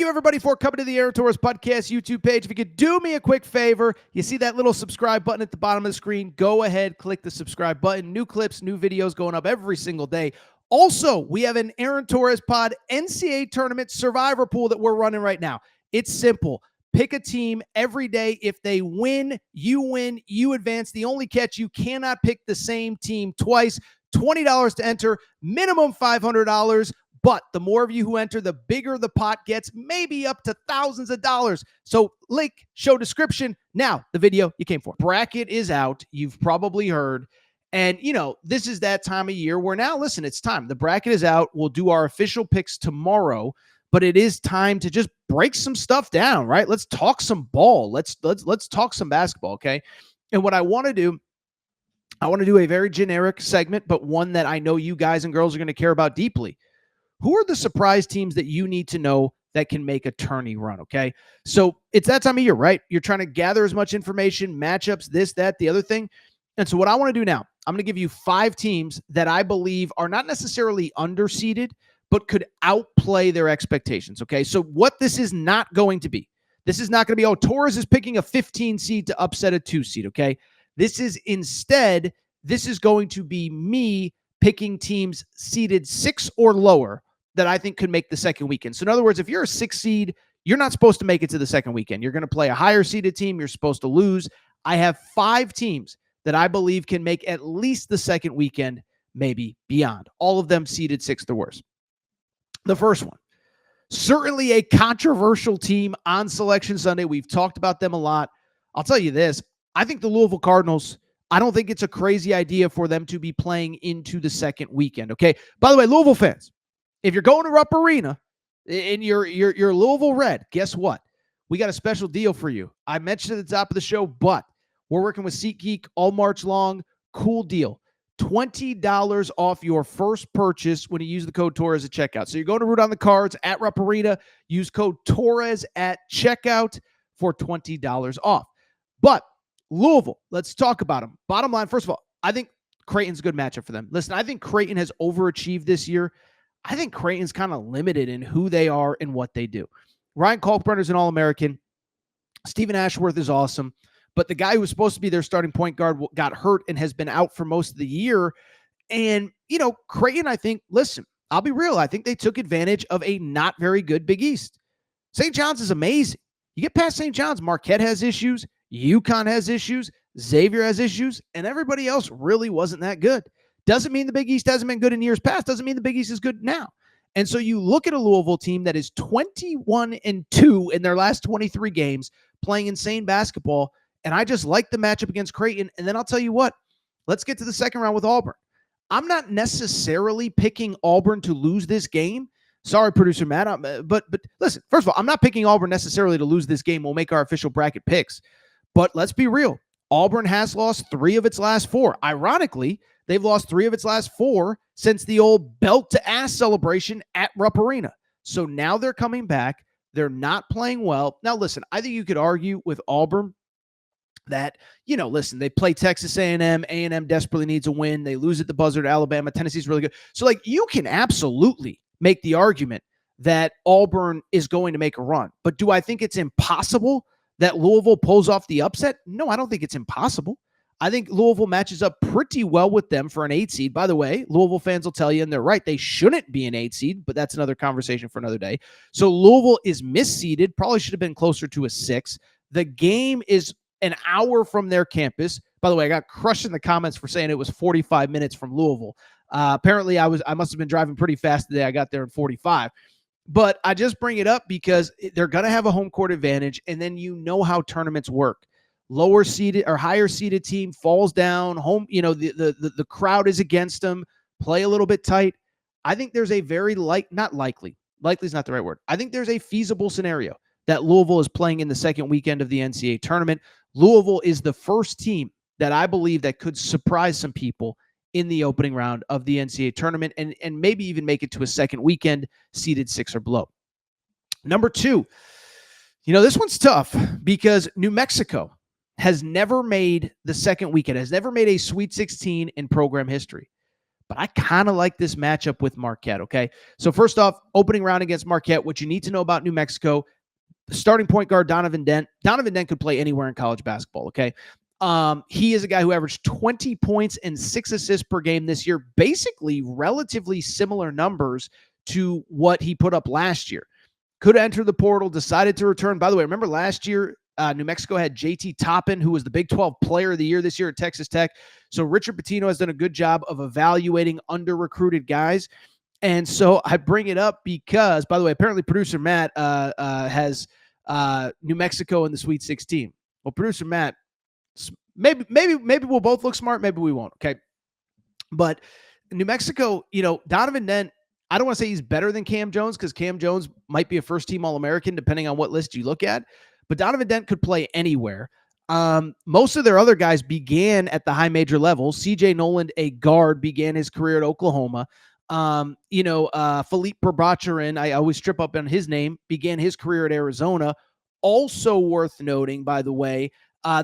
you, everybody, for coming to the Aaron Torres Podcast YouTube page. If you could do me a quick favor, you see that little subscribe button at the bottom of the screen. Go ahead, click the subscribe button. New clips, new videos going up every single day. Also, we have an Aaron Torres Pod NCAA Tournament Survivor Pool that we're running right now. It's simple. Pick a team every day. If they win, you advance. The only catch, you cannot pick the same team twice. $20 to enter, minimum $500. But the more of you who enter, the bigger the pot gets, maybe up to thousands of dollars. So link, show description. Now, the video you came for. Bracket is out. You've probably heard. And, you know, this is that time of year where now, listen, it's time. The bracket is out. We'll do our official picks tomorrow. But it is time to just break some stuff down, right? Let's talk some ball. Let's talk some basketball, okay? And what I want to do, I want to do a very generic segment, but one that I know you guys and girls are going to care about deeply. Who are the surprise teams that you need to know that can make a tourney run, okay? So it's that time of year, right? You're trying to gather as much information, matchups, this, that, the other thing. And so what I want to do now, I'm going to give you 5 teams that I believe are not necessarily underseeded, but could outplay their expectations, okay? So what this is not going to be, this is not going to be, oh, Torres is picking a 15 seed to upset a 2 seed, okay? This is instead, this is going to be me picking teams seeded 6 or lower that I think could make the second weekend. So in other words, if you're a 6 seed, you're not supposed to make it to the second weekend. You're going to play a higher seeded team. You're supposed to lose. I have 5 teams that I believe can make at least the second weekend, maybe beyond. All of them seeded 6th or worse. The first one, certainly a controversial team on Selection Sunday. We've talked about them a lot. I'll tell you this. I think the Louisville Cardinals, I don't think it's a crazy idea for them to be playing into the second weekend, okay? By the way, Louisville fans, if you're going to Rupp Arena and you're Louisville Red, guess what? We got a special deal for you. I mentioned at the top of the show, but we're working with SeatGeek all March long. Cool deal. $20 off your first purchase when you use the code Torres at checkout. So you're going to root on the cards at Rupp Arena. Use code Torres at checkout for $20 off. But Louisville, let's talk about them. Bottom line, first of all, I think Creighton's a good matchup for them. Listen, I think Creighton has overachieved this year. I think Creighton's kind of limited in who they are and what they do. Ryan Kalkbrenner's an All-American. Stephen Ashworth is awesome. But the guy who was supposed to be their starting point guard got hurt and has been out for most of the year. And, you know, Creighton, I think, listen, I'll be real. I think they took advantage of a not very good Big East. St. John's is amazing. You get past St. John's, Marquette has issues. UConn has issues. Xavier has issues. And everybody else really wasn't that good. Doesn't mean the Big East hasn't been good in years past. Doesn't mean the Big East is good now. And so you look at a Louisville team that is 21-2 in their last 23 games, playing insane basketball. And I just like the matchup against Creighton. And then I'll tell you what, let's get to the second round with Auburn. I'm not necessarily picking Auburn to lose this game. Sorry, producer Matt. But listen, first of all, I'm not picking Auburn necessarily to lose this game. We'll make our official bracket picks. But let's be real. Auburn has lost 3 of its last 4. Ironically, they've lost 3 of its last 4 since the old belt-to-ass celebration at Rupp Arena. So now they're coming back. They're not playing well. Now, listen, I think you could argue with Auburn that, you know, listen, they play Texas A&M. A&M desperately needs a win. They lose at the buzzer to Alabama. Tennessee's really good. So, like, you can absolutely make the argument that Auburn is going to make a run. But do I think it's impossible that Louisville pulls off the upset? No, I don't think it's impossible. I think Louisville matches up pretty well with them for an 8 seed. By the way, Louisville fans will tell you, and they're right, they shouldn't be an 8 seed, but that's another conversation for another day. So Louisville is misseeded, probably should have been closer to a 6. The game is an hour from their campus. By the way, I got crushed in the comments for saying it was 45 minutes from Louisville. Apparently, I must have been driving pretty fast today. I got there in 45. But I just bring it up because they're going to have a home court advantage, and then you know how tournaments work. Lower seeded or higher seeded team falls down. Home, you know, the crowd is against them. Play a little bit tight. I think there's a very not likely. Likely is not the right word. I think there's a feasible scenario that Louisville is playing in the second weekend of the NCAA tournament. Louisville is the first team that I believe that could surprise some people in the opening round of the NCAA tournament and maybe even make it to a second weekend seeded 6 or below. Number 2, you know, this one's tough because New Mexico has never made the second weekend, has never made a Sweet 16 in program history. but I kind of like this matchup with Marquette, okay? So first off, opening round against Marquette, what you need to know about New Mexico, starting point guard Donovan Dent. Donovan Dent could play anywhere in college basketball, okay? He is a guy who averaged 20 points and 6 assists per game this year, basically relatively similar numbers to what he put up last year. Could enter the portal, decided to return. By the way, remember last year, New Mexico had JT Toppin, who was the Big 12 Player of the Year this year at Texas Tech. So Richard Pitino has done a good job of evaluating under-recruited guys. And so I bring it up because, by the way, apparently producer Matt has New Mexico in the Sweet 16. Well, producer Matt, maybe we'll both look smart, maybe we won't. Okay, but New Mexico, Donovan Dent, I don't want to say he's better than Cam Jones because Cam Jones might be a first-team All-American depending on what list you look at. But Donovan Dent could play anywhere. Most of their other guys began at the high major level. CJ Noland, a guard, began his career at Oklahoma. Philippe Probacharin, I always trip up on his name, began his career at Arizona. Also worth noting, by the way,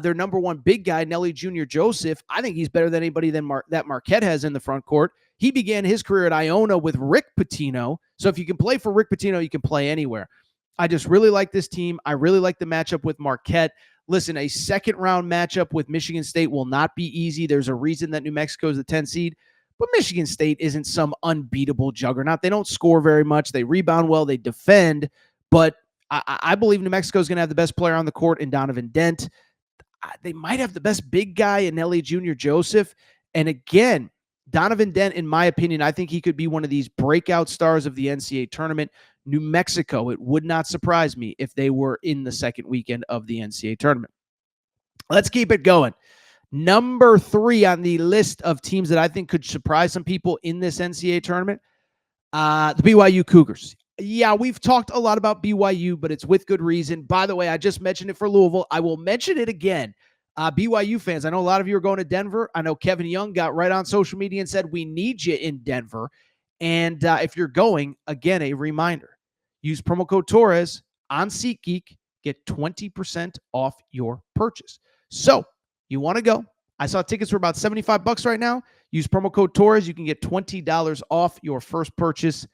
their number one big guy, Nelly Jr. Joseph, I think he's better than anybody that Marquette has in the front court. He began his career at Iona with Rick Pitino. So if you can play for Rick Pitino, you can play anywhere. I just really like this team. I really like the matchup with Marquette. Listen, a second-round matchup with Michigan State will not be easy. There's a reason that New Mexico is the 10 seed. But Michigan State isn't some unbeatable juggernaut. They don't score very much. They rebound well. They defend. But I believe New Mexico is going to have the best player on the court in Donovan Dent. They might have the best big guy in Nelly Jr. Joseph. And again, Donovan Dent, in my opinion, I think he could be one of these breakout stars of the NCAA tournament. New Mexico, it would not surprise me if they were in the second weekend of the NCAA tournament. Let's keep it going. Number 3 on the list of teams that I think could surprise some people in this NCAA tournament, the BYU Cougars. Yeah, we've talked a lot about BYU, but it's with good reason. By the way, I just mentioned it for Louisville. I will mention it again. BYU fans, I know a lot of you are going to Denver. I know Kevin Young got right on social media and said, we need you in Denver. And if you're going, again, a reminder, use promo code Torres on SeatGeek, get 20% off your purchase. So you want to go. I saw tickets for about $75 right now. Use promo code Torres. You can get $20 off your first purchase.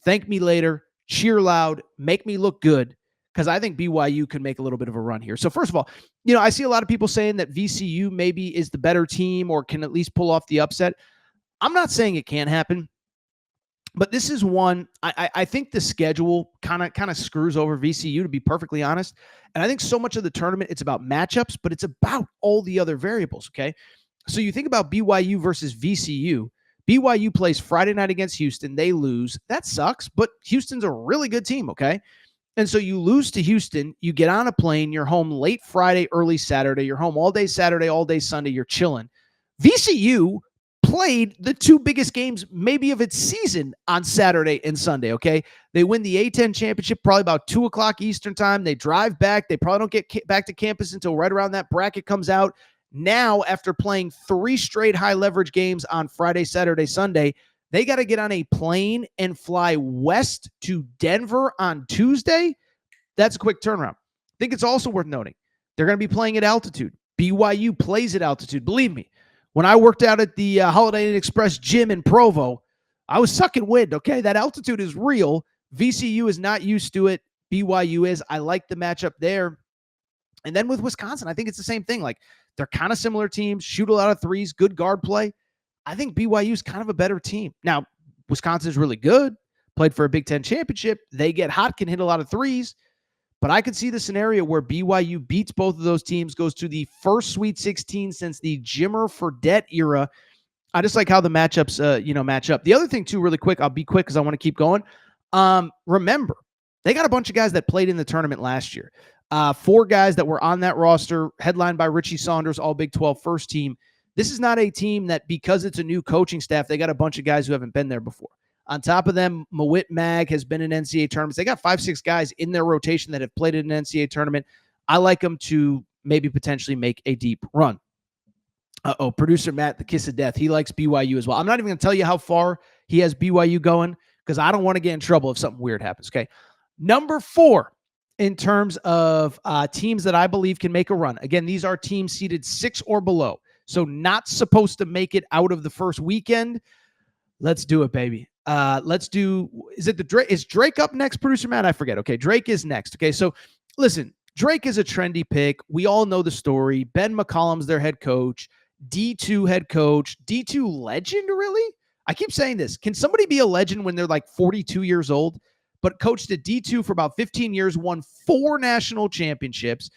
Thank me later. Cheer loud. Make me look good. Because I think BYU can make a little bit of a run here. So first of all, I see a lot of people saying that VCU maybe is the better team or can at least pull off the upset. I'm not saying it can't happen, but this is one, I think the schedule kind of screws over VCU, to be perfectly honest. And I think so much of the tournament, it's about matchups, but it's about all the other variables, okay? So you think about BYU versus VCU. BYU plays Friday night against Houston. They lose. That sucks, but Houston's a really good team, okay? And so you lose to Houston, you get on a plane, you're home late Friday, early Saturday, you're home all day Saturday, all day Sunday, you're chilling. VCU played the 2 biggest games maybe of its season on Saturday and Sunday, okay? They win the A-10 championship probably about 2 o'clock Eastern time. They drive back. They probably don't get back to campus until right around that bracket comes out. Now, after playing 3 straight high-leverage games on Friday, Saturday, Sunday, they got to get on a plane and fly west to Denver on Tuesday. That's a quick turnaround. I think it's also worth noting they're going to be playing at altitude. BYU plays at altitude. Believe me, when I worked out at the Holiday Inn Express gym in Provo, I was sucking wind, okay? That altitude is real. VCU is not used to it. BYU is. I like the matchup there. And then with Wisconsin, I think it's the same thing. Like, they're kind of similar teams, shoot a lot of threes, good guard play. I think BYU is kind of a better team. Now, Wisconsin is really good, played for a Big Ten championship. They get hot, can hit a lot of threes. But I could see the scenario where BYU beats both of those teams, goes to the first Sweet 16 since the Jimmer Fredette era. I just like how the matchups, match up. The other thing, too, really quick, I'll be quick because I want to keep going. Remember, they got a bunch of guys that played in the tournament last year. 4 guys that were on that roster, headlined by Richie Saunders, all Big 12 first team. This is not a team that, because it's a new coaching staff, they got a bunch of guys who haven't been there before. On top of them, Mawit Mag has been in NCAA tournaments. They got 5-6 guys in their rotation that have played in an NCAA tournament. I like them to maybe potentially make a deep run. Producer Matt, the kiss of death, he likes BYU as well. I'm not even going to tell you how far he has BYU going because I don't want to get in trouble if something weird happens, okay? Number 4 in terms of teams that I believe can make a run. Again, these are teams seeded 6 or below, so not supposed to make it out of the first weekend. Let's do it, baby. Let's do, is Drake up next, producer Matt? I forget. Okay, Drake is next. Okay, so listen, Drake is a trendy pick. We all know the story. Ben McCollum's their head coach, D2 head coach, D2 legend, really? I keep saying this. Can somebody be a legend when they're like 42 years old, but coached at D2 for about 15 years, won 4 national championships,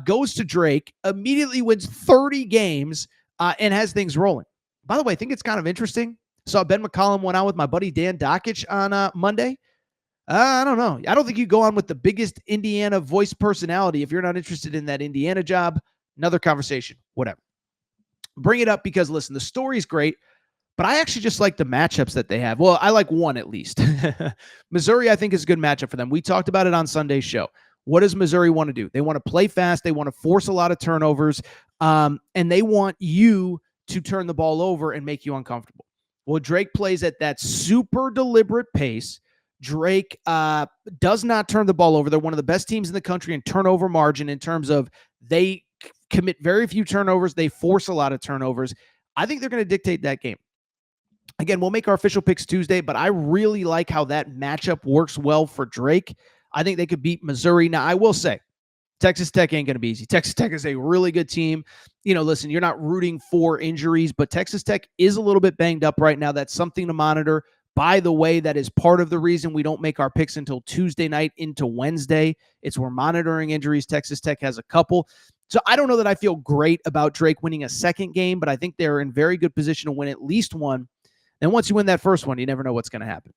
goes to Drake, immediately wins 30 games, and has things rolling. By the way, I think it's kind of interesting. Saw Ben McCollum went out with my buddy Dan Dockich on Monday. I don't know. I don't think you go on with the biggest Indiana voice personality if you're not interested in that Indiana job. Another conversation, whatever. Bring it up because, listen, the story's great, but I actually just like the matchups that they have. Well, I like one at least. Missouri, I think, is a good matchup for them. We talked about it on Sunday's show. What does Missouri want to do? They want to play fast. They want to force a lot of turnovers, and they want you to turn the ball over and make you uncomfortable. Well, Drake plays at that super deliberate pace. Drake does not turn the ball over. They're one of the best teams in the country in turnover margin in terms of they commit very few turnovers. They force a lot of turnovers. I think they're going to dictate that game. Again, we'll make our official picks Tuesday, but I really like how that matchup works well for Drake. I think they could beat Missouri. Now, I will say, Texas Tech ain't going to be easy. Texas Tech is a really good team. Listen, you're not rooting for injuries, but Texas Tech is a little bit banged up right now. That's something to monitor. By the way, that is part of the reason we don't make our picks until Tuesday night into Wednesday. We're monitoring injuries. Texas Tech has a couple. So I don't know that I feel great about Drake winning a second game, but I think they're in very good position to win at least one. And once you win that first one, you never know what's going to happen.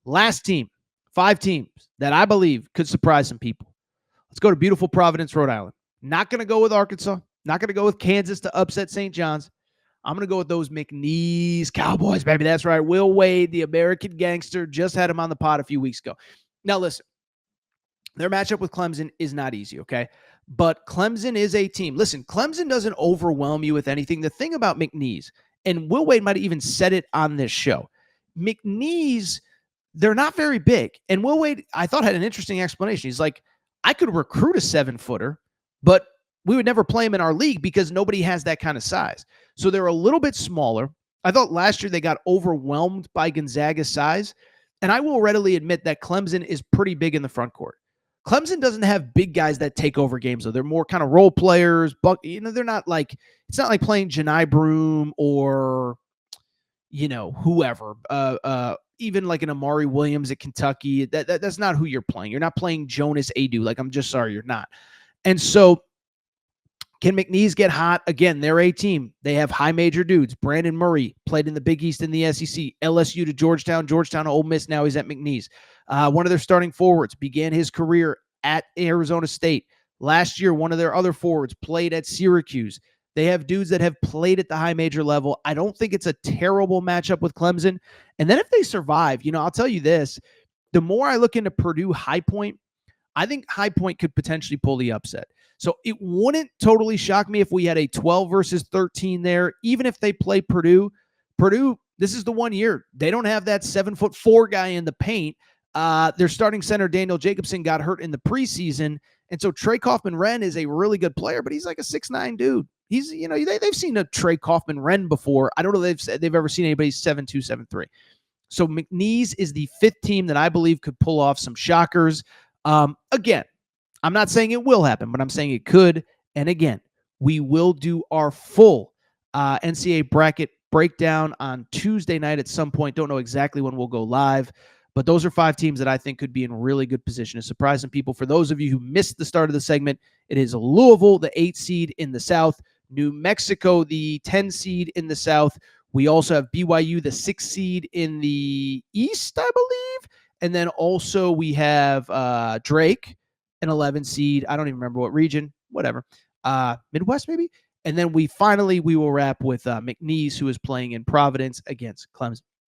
Last team, 5 teams that I believe could surprise some people. Let's go to beautiful Providence, Rhode Island. Not going to go with Arkansas. Not going to go with Kansas to upset St. John's. I'm going to go with those McNeese Cowboys, baby. That's right. Will Wade, the American gangster, just had him on the pod a few weeks ago. Now, listen, their matchup with Clemson is not easy, okay? But Clemson is a team. Listen, Clemson doesn't overwhelm you with anything. The thing about McNeese, and Will Wade might have even said it on this show, McNeese, they're not very big. And Will Wade, I thought, had an interesting explanation. He's like, I could recruit a 7-footer, but we would never play him in our league because nobody has that kind of size. So they're a little bit smaller. I thought last year they got overwhelmed by Gonzaga's size. And I will readily admit that Clemson is pretty big in the front court. Clemson doesn't have big guys that take over games, though. They're more kind of role players. But, they're not like, it's not like playing Janai Broom or, whoever. Even like an Amari Williams at Kentucky. That's not who you're playing. You're not playing Jonas Adu. Like, I'm just sorry, you're not. And so, can McNeese get hot? Again, they're a team. They have high major dudes. Brandon Murray played in the Big East in the SEC. LSU to Georgetown. Georgetown to Ole Miss. Now he's at McNeese. One of their starting forwards began his career at Arizona State. Last year, one of their other forwards played at Syracuse. They have dudes that have played at the high major level. I don't think it's a terrible matchup with Clemson. And then if they survive, I'll tell you this. The more I look into Purdue High Point, I think High Point could potentially pull the upset. So it wouldn't totally shock me if we had a 12 versus 13 there, even if they play Purdue. Purdue, this is the 1 year. They don't have that 7'4" guy in the paint. Their starting center, Daniel Jacobson, got hurt in the preseason. And so Trey Kaufman-Wren is a really good player, but he's like a 6'9" dude. He's, they've seen a Trey Kaufman-Wren before. I don't know if they've ever seen anybody 7'2", 7'3". So McNeese is the 5th team that I believe could pull off some shockers. Again, I'm not saying it will happen, but I'm saying it could. And again, we will do our full NCAA bracket breakdown on Tuesday night at some point. Don't know exactly when we'll go live, but those are 5 teams that I think could be in really good position to surprise some people. For those of you who missed the start of the segment, it is Louisville, the 8 seed in the South, New Mexico, the 10 seed in the South. We also have BYU, the 6 seed in the East, I believe. And then also we have Drake, an 11 seed. I don't even remember what region, whatever. Midwest maybe. And then we will wrap with McNeese, who is playing in Providence against Clemson.